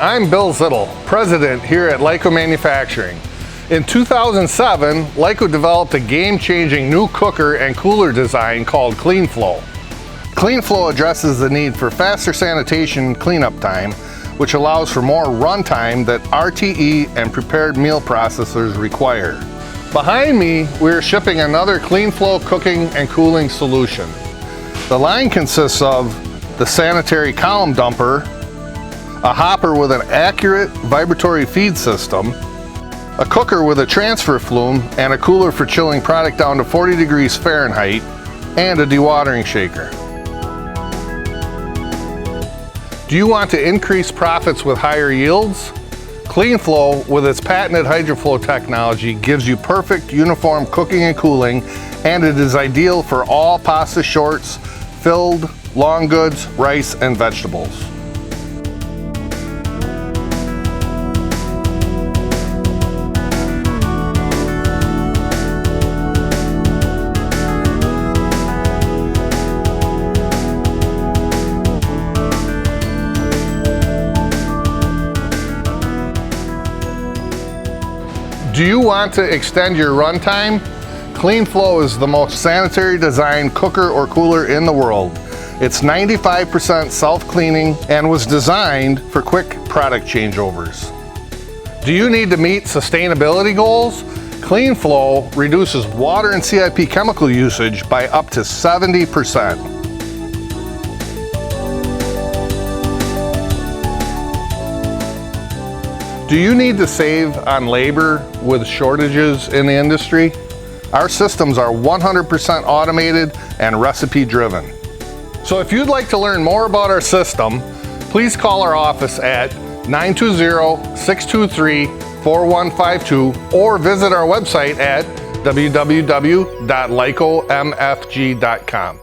I'm Bill Zittel, president here at Lyco Manufacturing. In 2007, Lyco developed a game-changing new cooker and cooler design called CleanFlow. CleanFlow addresses the need for faster sanitation cleanup time, which allows for more runtime that RTE and Prepared Meal processors require. Behind me, we're shipping another CleanFlow cooking and cooling solution. The line consists of the sanitary column dumper, a hopper with an accurate vibratory feed system, a cooker with a transfer flume, and a cooler for chilling product down to 40 degrees Fahrenheit, and a dewatering shaker. Do you want to increase profits with higher yields? CleanFlow, with its patented HydroFlow technology, gives you perfect uniform cooking and cooling, and it is ideal for all pasta shorts, filled, long goods, rice, and vegetables. Do you want to extend your runtime? CleanFlow is the most sanitary designed cooker or cooler in the world. It's 95% self-cleaning and was designed for quick product changeovers. Do you need to meet sustainability goals? CleanFlow reduces water and CIP chemical usage by up to 70%. Do you need to save on labor with shortages in the industry? Our systems are 100% automated and recipe driven. So if you'd like to learn more about our system, please call our office at 920-623-4152 or visit our website at www.lycomfg.com.